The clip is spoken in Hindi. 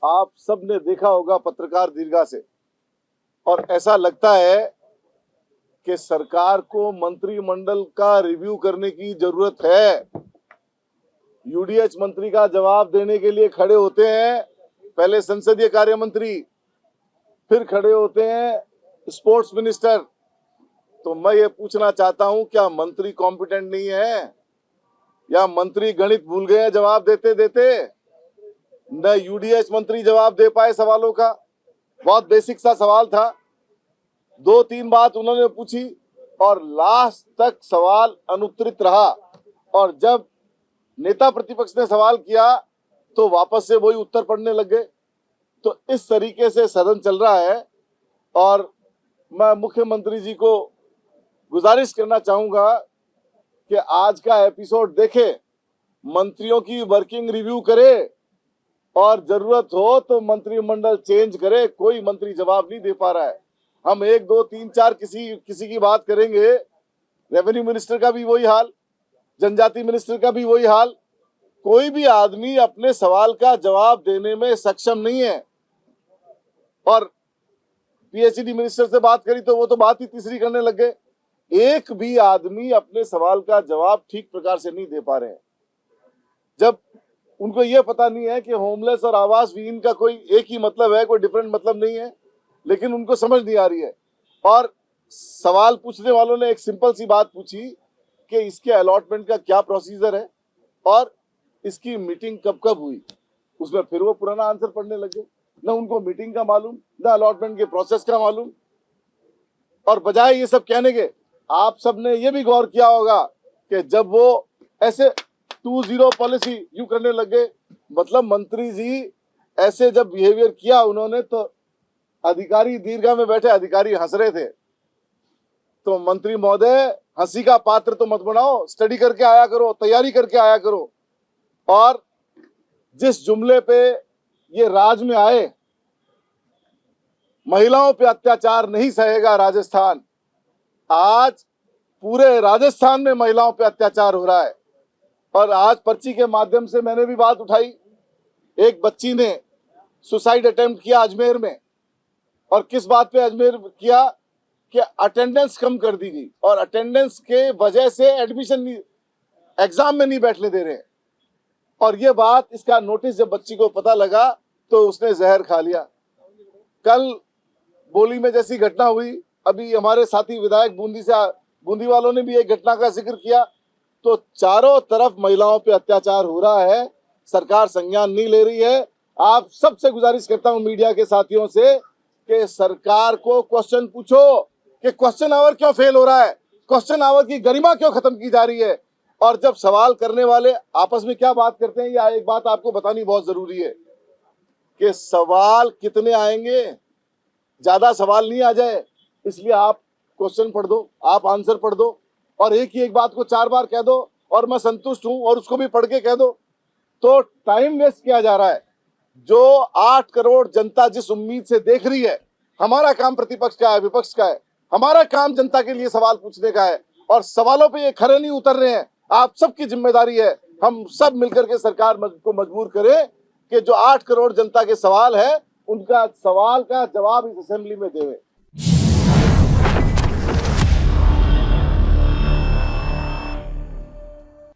आप सब ने देखा होगा पत्रकार दीर्घा से, और ऐसा लगता है कि सरकार को मंत्रिमंडल का रिव्यू करने की जरूरत है। यूडीएच मंत्री का जवाब देने के लिए खड़े होते हैं पहले संसदीय कार्य मंत्री, फिर खड़े होते हैं स्पोर्ट्स मिनिस्टर। तो मैं ये पूछना चाहता हूं, क्या मंत्री कॉम्पिटेंट नहीं है या मंत्री गणित भूल गए हैं जवाब देते देते? न यूडीएच मंत्री जवाब दे पाए सवालों का। बहुत बेसिक सा सवाल था, 2-3 बात उन्होंने पूछी और लास्ट तक सवाल अनुत्तरित रहा। और जब नेता प्रतिपक्ष ने सवाल किया तो वापस से वही उत्तर पढ़ने लग गए। तो इस तरीके से सदन चल रहा है। और मैं मुख्यमंत्री जी को गुजारिश करना चाहूंगा कि आज का एपिसोड देखे, मंत्रियों की वर्किंग रिव्यू करे और जरूरत हो तो मंत्रिमंडल चेंज करे। कोई मंत्री जवाब नहीं दे पा रहा है। हम 1, 2, 3, 4 किसी की बात करेंगे, रेवेन्यू मिनिस्टर का भी वही हाल, जनजाति मिनिस्टर का भी वही हाल। कोई भी आदमी अपने सवाल का जवाब देने में सक्षम नहीं है। और पीएचडी मिनिस्टर से बात करी तो वो तो बात ही तीसरी करने लग गए। एक भी आदमी अपने सवाल का जवाब ठीक प्रकार से नहीं दे पा रहे हैं। जब उनको ये पता नहीं है कि होमलेस और आवास विहीन का कोई एक ही मतलब है, कोई डिफरेंट मतलब नहीं है, लेकिन उनको समझ नहीं आ रही है। और सवाल पूछने वालों ने एक सिंपल सी बात पूछी कि इसके अलॉटमेंट का क्या प्रोसीजर है और इसकी मीटिंग कब कब हुई। उसमें फिर वो पुराना आंसर पढ़ने लगे। न उनको मीटिंग का मालूम, न अलॉटमेंट के प्रोसेस का मालूम। और बजाय ये सब कहने के, आप सब ने ये भी गौर किया होगा कि जब वो ऐसे 2-0 पॉलिसी यूं करने लगे, मतलब मंत्री जी ऐसे जब बिहेवियर किया उन्होंने, तो अधिकारी दीर्घा में बैठे अधिकारी हंस रहे थे। तो मंत्री महोदय, हंसी का पात्र तो मत बनाओ, स्टडी करके आया करो, तैयारी करके आया करो। और जिस जुमले पे ये राज में आए, महिलाओं पे अत्याचार नहीं सहेगा राजस्थान, आज पूरे राजस्थान में महिलाओं पे अत्याचार हो रहा है। और आज पर्ची के माध्यम से मैंने भी बात उठाई। एक बच्ची ने सुसाइड अटेम्प्ट किया अजमेर में, और किस बात पे अजमेर किया कि अटेंडेंस कम कर दी गई और अटेंडेंस के वजह से एडमिशन एग्जाम में नहीं बैठने दे रहे। और ये बात, इसका नोटिस जब बच्ची को पता लगा तो उसने जहर खा लिया। कल बोली में जैसी घटना हुई, अभी हमारे साथी विधायक बूंदी वालों ने भी एक घटना का जिक्र किया। तो चारों तरफ महिलाओं पे अत्याचार हो रहा है, सरकार संज्ञान नहीं ले रही है। आप सबसे गुजारिश करता हूं मीडिया के साथियों से कि सरकार को क्वेश्चन पूछो कि क्वेश्चन आवर क्यों फेल हो रहा है, क्वेश्चन आवर की गरिमा क्यों खत्म की जा रही है। और जब सवाल करने वाले आपस में क्या बात करते हैं, या एक बात आपको बतानी बहुत जरूरी है कि सवाल कितने आएंगे, ज्यादा सवाल नहीं आ जाए, इसलिए आप क्वेश्चन पढ़ दो, आप आंसर पढ़ दो, और एक ही एक बात को 4 बार कह दो और मैं संतुष्ट हूं, और उसको भी पढ़ के कह दो। तो टाइम वेस्ट किया जा रहा है। जो 8 करोड़ जनता जिस उम्मीद से देख रही है, हमारा काम प्रतिपक्ष का है, विपक्ष का है, हमारा काम जनता के लिए सवाल पूछने का है, और सवालों पे ये खरे नहीं उतर रहे हैं। आप सबकी जिम्मेदारी है, हम सब मिलकर के सरकार को मजबूर करें कि जो 8 करोड़ जनता के सवाल है, उनका सवाल का जवाब इस असेंबली में देवे।